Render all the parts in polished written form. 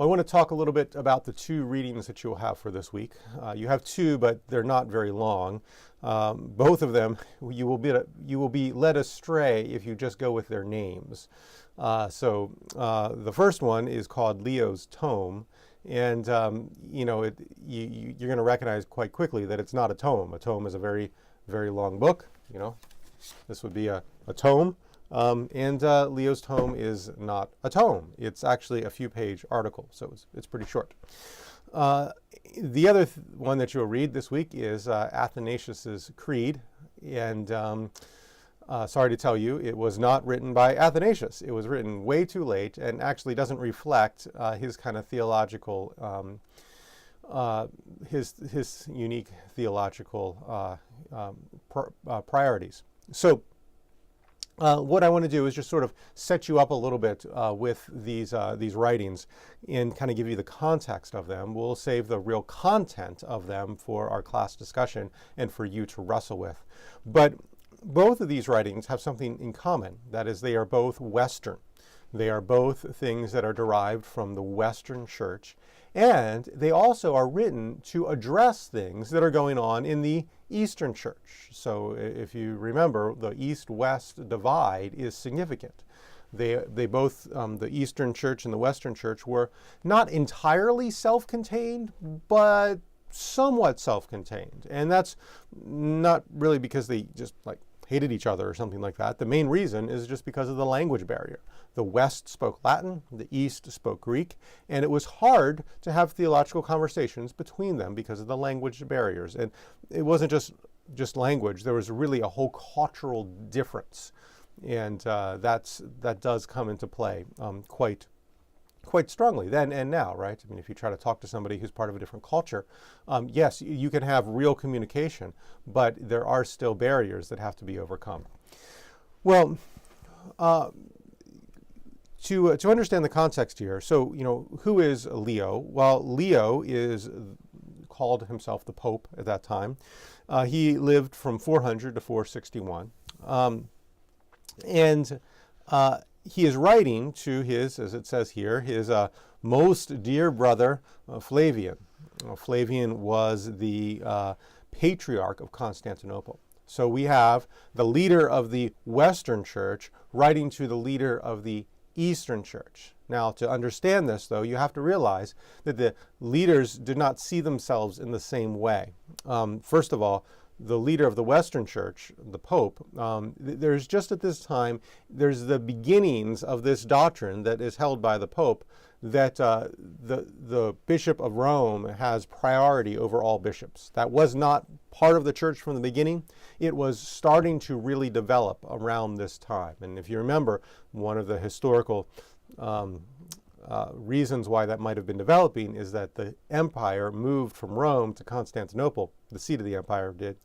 Well, I want to talk a little bit about the two readings that you'll have for this week. You have two, but they're not very long. Both of them, you will be led astray if you just go with their names. The first one is called Leo's Tome, and you're going to recognize quite quickly that it's not a tome. A tome is a very, very long book. This would be a tome. Leo's Tome is not a tome. It's actually a few-page article, so it's pretty short. The other one that you'll read this week is Athanasius's Creed, and sorry to tell you, it was not written by Athanasius. It was written way too late and actually doesn't reflect his kind of theological, his unique theological priorities. So what I want to do is just sort of set you up a little bit with these writings and kind of give you the context of them. We'll save the real content of them for our class discussion and for you to wrestle with. But both of these writings have something in common. That is, they are both Western. They are both things that are derived from the Western Church. And they also are written to address things that are going on in the Eastern Church. So if you remember, the East-West divide is significant. They both, the Eastern Church and the Western Church, were not entirely self-contained, but somewhat self-contained. And that's not really because they just hated each other or something like that. The main reason is just because of the language barrier. The West spoke Latin, the East spoke Greek, and it was hard to have theological conversations between them because of the language barriers. And it wasn't just language. There was really a whole cultural difference. And that does come into play quite strongly then and now, right? I mean, if you try to talk to somebody who's part of a different culture, yes, you can have real communication, but there are still barriers that have to be overcome. Well, to understand the context here, so, who is Leo? Well, Leo is called himself the Pope at that time. He lived from 400 to 461. He is writing to his, as it says here, his most dear brother, Flavian. Flavian was the patriarch of Constantinople. So we have the leader of the Western Church writing to the leader of the Eastern Church. Now, to understand this, though, you have to realize that the leaders did not see themselves in the same way. First of all, the leader of the Western Church, the Pope, there's just at this time, there's the beginnings of this doctrine that is held by the Pope that the Bishop of Rome has priority over all bishops. That was not part of the church from the beginning. It was starting to really develop around this time. And if you remember, one of the historical reasons why that might have been developing is that the empire moved from Rome to Constantinople. The seat of the empire did.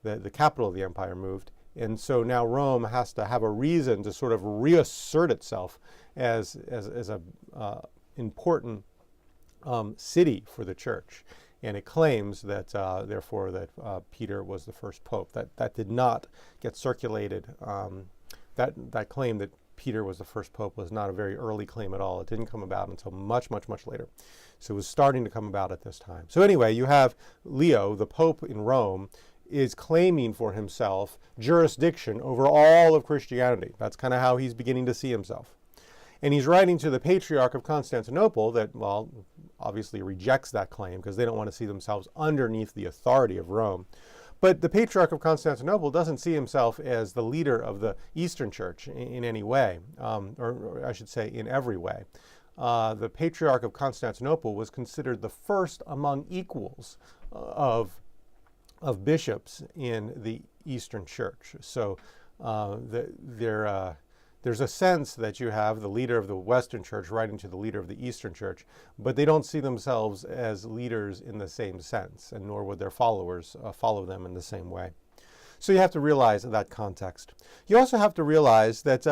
The capital of the empire moved. And so now Rome has to have a reason to sort of reassert itself as a important city for the church. And it claims that, therefore, that Peter was the first pope. That did not get circulated. That claim that Peter was the first pope was not a very early claim at all. It didn't come about until much, much, much later. So it was starting to come about at this time. So anyway, you have Leo, the Pope in Rome, is claiming for himself jurisdiction over all of Christianity. That's kind of how he's beginning to see himself. And he's writing to the Patriarch of Constantinople that, well, obviously rejects that claim because they don't want to see themselves underneath the authority of Rome. But the Patriarch of Constantinople doesn't see himself as the leader of the Eastern Church in any way, or I should say in every way. The Patriarch of Constantinople was considered the first among equals of bishops in the Eastern Church. So there's a sense that you have the leader of the Western Church writing to the leader of the Eastern Church, but they don't see themselves as leaders in the same sense, and nor would their followers follow them in the same way. So you have to realize that context. You also have to realize that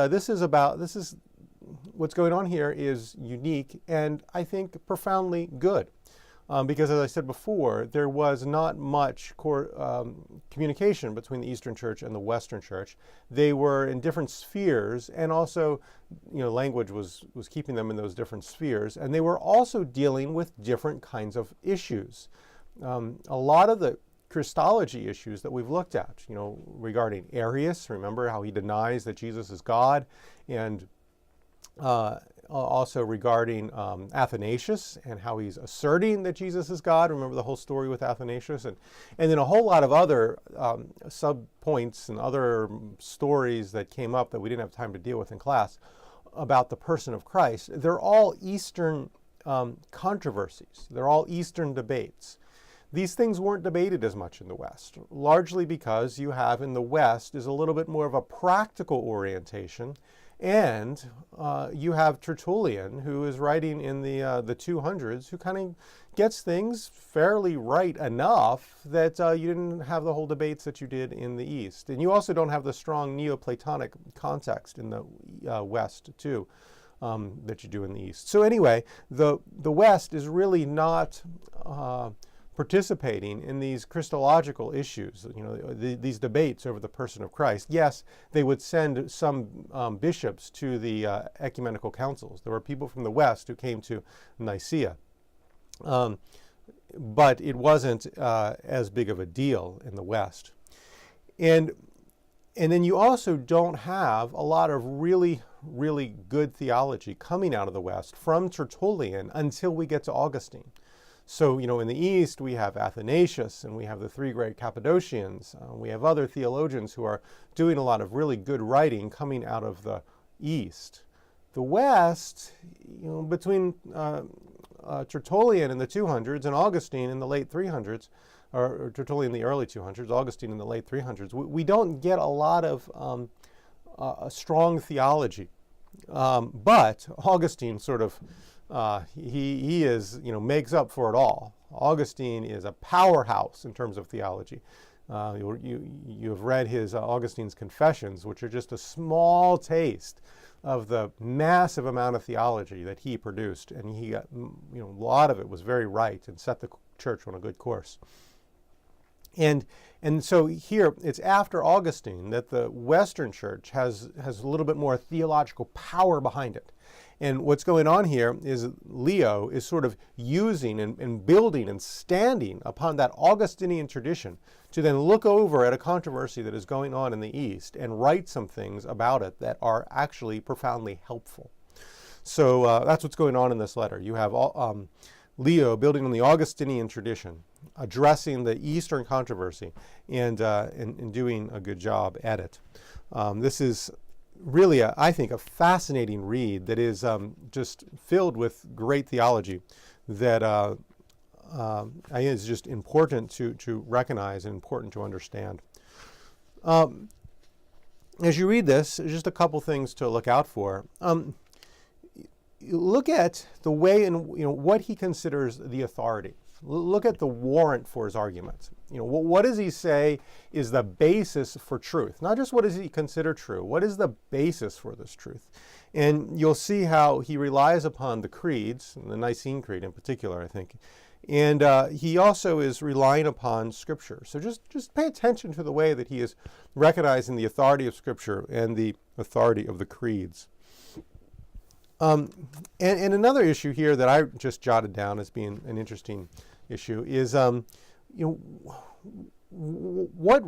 what's going on here is unique and I think profoundly good. because, as I said before, there was not much communication between the Eastern Church and the Western Church. They were in different spheres, and also, language was keeping them in those different spheres, and they were also dealing with different kinds of issues. A lot of the Christology issues that we've looked at, regarding Arius, remember how he denies that Jesus is God, and also regarding Athanasius and how he's asserting that Jesus is God. Remember the whole story with Athanasius, and then a whole lot of other sub-points and other stories that came up that we didn't have time to deal with in class about the person of Christ. They're all Eastern controversies. They're all Eastern debates. These things weren't debated as much in the West, largely because you have in the West is a little bit more of a practical orientation, and you have Tertullian, who is writing in the 200s, who kind of gets things fairly right enough that you didn't have the whole debates that you did in the East. And you also don't have the strong Neoplatonic context in the West, too, that you do in the East. So anyway, the West is really not participating in these Christological issues, these debates over the person of Christ. Yes, they would send some bishops to the ecumenical councils. There were people from the West who came to Nicaea. But it wasn't as big of a deal in the West. And then you also don't have a lot of really, really good theology coming out of the West from Tertullian until we get to Augustine. So, in the East, we have Athanasius, and we have the three great Cappadocians. We have other theologians who are doing a lot of really good writing coming out of the East. The West, between Tertullian in the 200s and Augustine in the late 300s, or Tertullian in the early 200s, Augustine in the late 300s, we don't get a lot of a strong theology. But Augustine sort of he is, makes up for it all. Augustine is a powerhouse in terms of theology. You have read his Augustine's Confessions, which are just a small taste of the massive amount of theology that he produced, and he got, a lot of it was very right and set the church on a good course. And so here, it's after Augustine that the Western Church has a little bit more theological power behind it. And what's going on here is Leo is sort of using and building and standing upon that Augustinian tradition to then look over at a controversy that is going on in the East and write some things about it that are actually profoundly helpful. So that's what's going on in this letter. You have Leo building on the Augustinian tradition, addressing the Eastern controversy, and doing a good job at it. This is really, I think, a fascinating read that is just filled with great theology that I think is just important to recognize and important to understand. As you read this, just a couple things to look out for. Look at the way in what he considers the authority. Look at the warrant for his argument. What does he say is the basis for truth? Not just what does he consider true. What is the basis for this truth? And you'll see how he relies upon the creeds, the Nicene Creed in particular, I think. And he also is relying upon Scripture. So just pay attention to the way that he is recognizing the authority of Scripture and the authority of the creeds. And another issue here that I just jotted down as being an interesting issue is, what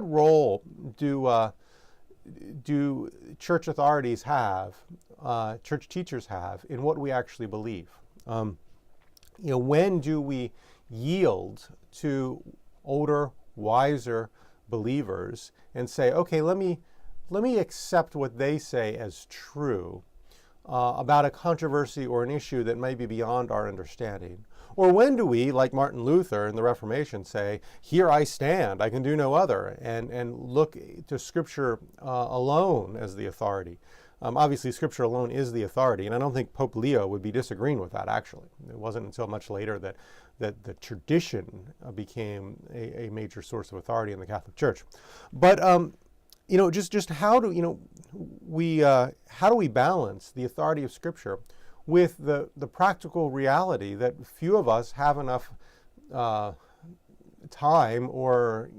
role do church authorities have, church teachers have, in what we actually believe? When do we yield to older, wiser believers and say, okay, let me accept what they say as true about a controversy or an issue that may be beyond our understanding? Or when do we, like Martin Luther in the Reformation, say, here I stand, I can do no other, and look to Scripture alone as the authority? Obviously, Scripture alone is the authority, and I don't think Pope Leo would be disagreeing with that, actually. It wasn't until much later that the tradition became a major source of authority in the Catholic Church. But just how do we balance the authority of Scripture with the practical reality that few of us have enough time or,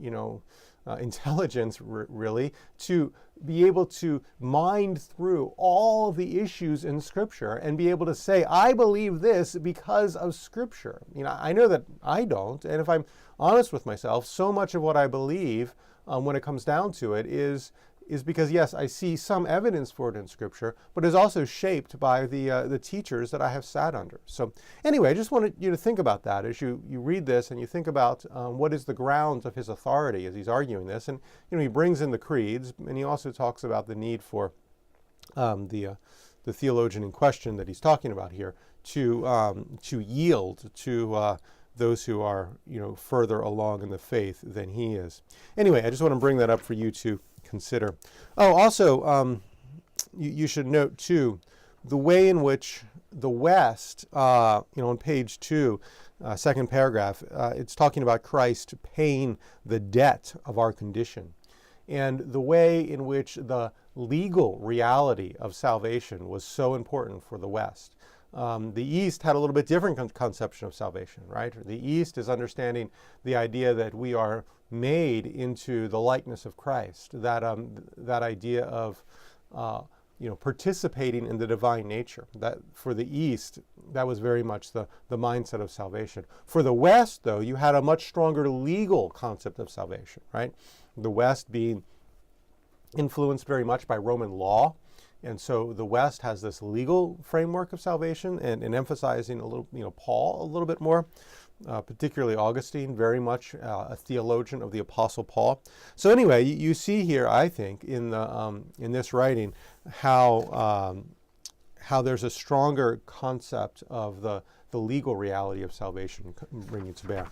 intelligence really to be able to mind through all the issues in Scripture and be able to say, I believe this because of Scripture. I know that I don't, and if I'm honest with myself, so much of what I believe when it comes down to it is because, yes, I see some evidence for it in Scripture, but is also shaped by the teachers that I have sat under. So anyway, I just wanted you to think about that as you read this and you think about what is the grounds of his authority as he's arguing this. And he brings in the creeds, and he also talks about the need for the theologian in question that he's talking about here to yield to those who are further along in the faith than he is. Anyway, I just want to bring that up for you to consider. Oh, also, you should note too the way in which the West, on page 2, second paragraph, it's talking about Christ paying the debt of our condition, and the way in which the legal reality of salvation was so important for the West. The East had a little bit different conception of salvation, right? The East is understanding the idea that we are made into the likeness of Christ, that idea of participating in the divine nature. That for the East, that was very much the mindset of salvation. For the West, though, you had a much stronger legal concept of salvation, right? The West being influenced very much by Roman law. And so the West has this legal framework of salvation and emphasizing a little, Paul a little bit more, particularly Augustine, very much a theologian of the Apostle Paul. So anyway, you see here, I think, in this writing, how there's a stronger concept of the legal reality of salvation bringing to bear.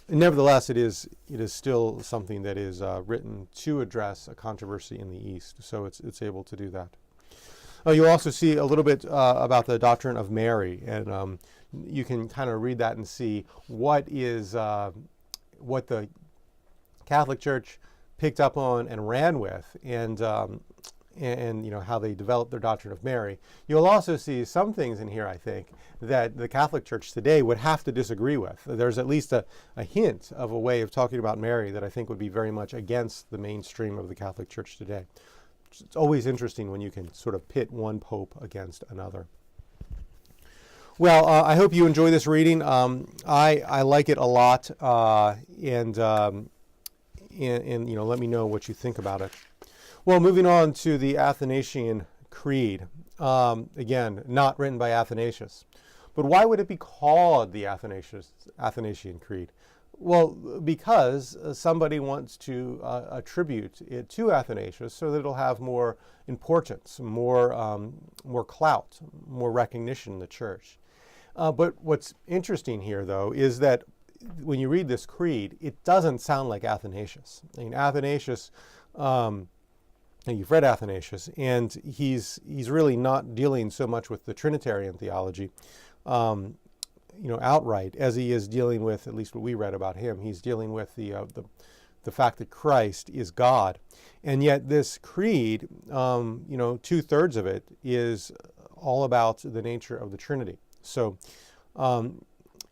Nevertheless, it is still something that is written to address a controversy in the East, so it's able to do that. You'll also see a little bit about the doctrine of Mary, and you can kind of read that and see what the Catholic Church picked up on and ran with, and how they developed their doctrine of Mary. You'll also see some things in here, I think, that the Catholic Church today would have to disagree with. There's at least a hint of a way of talking about Mary that I think would be very much against the mainstream of the Catholic Church today. It's always interesting when you can sort of pit one pope against another. Well, I hope you enjoy this reading. I like it a lot, and let me know what you think about it. Well, moving on to the Athanasian Creed. Again, not written by Athanasius. But why would it be called the Athanasian Creed? Well, because somebody wants to attribute it to Athanasius so that it'll have more importance, more clout, more recognition in the church. But what's interesting here, though, is that when you read this creed, it doesn't sound like Athanasius. I mean, Athanasius... you've read Athanasius, and he's really not dealing so much with the Trinitarian theology, outright, as he is dealing with, at least what we read about him. He's dealing with the fact that Christ is God, and yet this creed, 2/3 of it is all about the nature of the Trinity. So,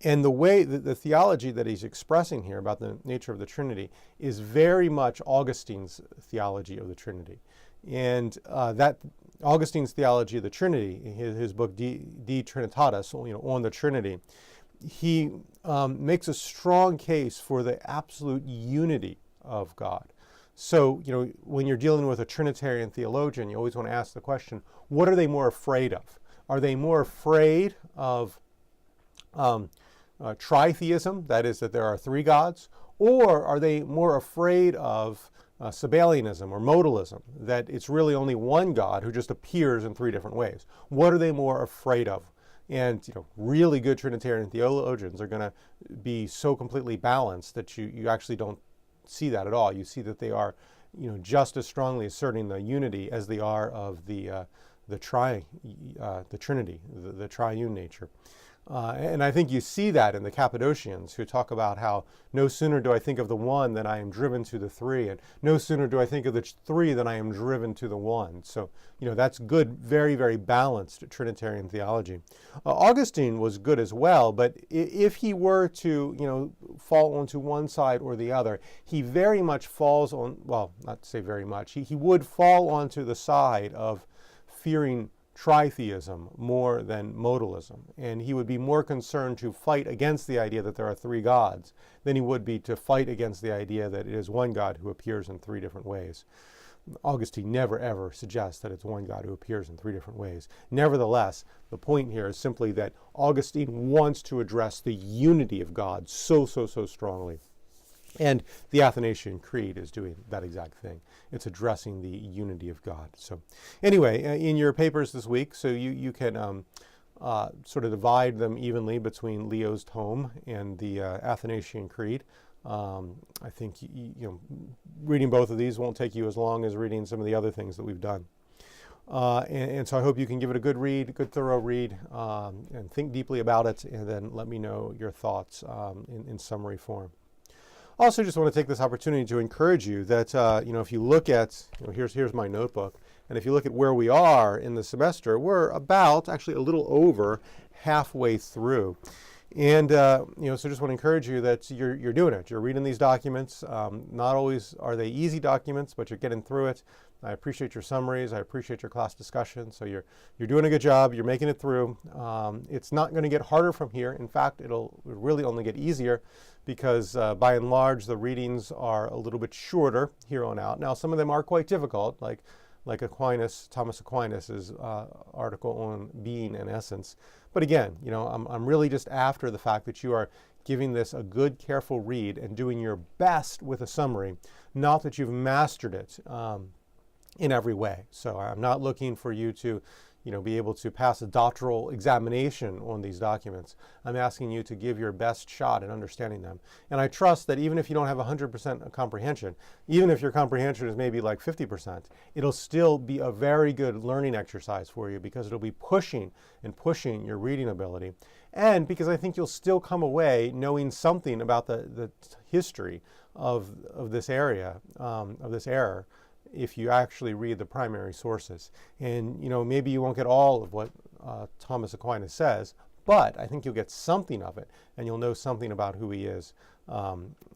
and the way that the theology that he's expressing here about the nature of the Trinity is very much Augustine's theology of the Trinity. And that Augustine's theology of the Trinity, his book De Trinitatis, on the Trinity, he makes a strong case for the absolute unity of God. So, when you're dealing with a Trinitarian theologian, you always want to ask the question, what are they more afraid of? Are they more afraid of tritheism, that is, that there are three gods, or are they more afraid of Sabellianism or modalism, that it's really only one God who just appears in three different ways? What are they more afraid of? And really good Trinitarian theologians are going to be so completely balanced that you actually don't see that at all. You see that they are just as strongly asserting the unity as they are of the Trinity, the triune nature. And I think you see that in the Cappadocians, who talk about how no sooner do I think of the one than I am driven to the three, and no sooner do I think of the three than I am driven to the one. So, that's good, very, very balanced Trinitarian theology. Augustine was good as well, but if he were to, fall onto one side or the other, he very much falls on, well, not to say very much, he would fall onto the side of fearing tritheism more than modalism. And he would be more concerned to fight against the idea that there are three gods than he would be to fight against the idea that it is one God who appears in three different ways. Augustine never ever suggests that it's one God who appears in three different ways. Nevertheless, the point here is simply that Augustine wants to address the unity of God so strongly. And the Athanasian Creed is doing that exact thing. It's addressing the unity of God. So anyway, in your papers this week, so you can sort of divide them evenly between Leo's Tome and the Athanasian Creed. I think reading both of these won't take you as long as reading some of the other things that we've done. And so I hope you can give it a good read, good thorough read, and think deeply about it, and then let me know your thoughts in summary form. Also, just want to take this opportunity to encourage you that, if you look at, here's my notebook, and if you look at where we are in the semester, we're about, actually a little over, halfway through. And, so just want to encourage you that you're doing it. You're reading these documents. Not always are they easy documents, but you're getting through it. I appreciate your summaries. I appreciate your class discussion. So you're doing a good job. You're making it through. It's not going to get harder from here. In fact, it'll really only get easier because by and large, the readings are a little bit shorter here on out. Now, some of them are quite difficult, like Thomas Aquinas' article on being and essence. But again, I'm really just after the fact that you are giving this a good, careful read and doing your best with a summary, not that you've mastered it in every way. So I'm not looking for you to, be able to pass a doctoral examination on these documents. I'm asking you to give your best shot at understanding them. And I trust that even if you don't have 100% comprehension, even if your comprehension is maybe like 50%, it'll still be a very good learning exercise for you because it'll be pushing your reading ability. And because I think you'll still come away knowing something about the history of this area, of this error, if you actually read the primary sources. And, maybe you won't get all of what Thomas Aquinas says, but I think you'll get something of it, and you'll know something about who he is,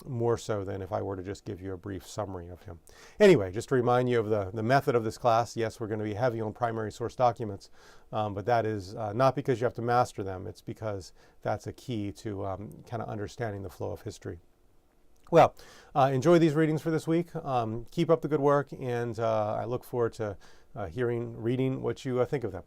more so than if I were to just give you a brief summary of him. Anyway, just to remind you of the method of this class, yes, we're going to be heavy on primary source documents, but that is not because you have to master them, it's because that's a key to kind of understanding the flow of history. Well, enjoy these readings for this week. Keep up the good work, and I look forward to reading what you think of them.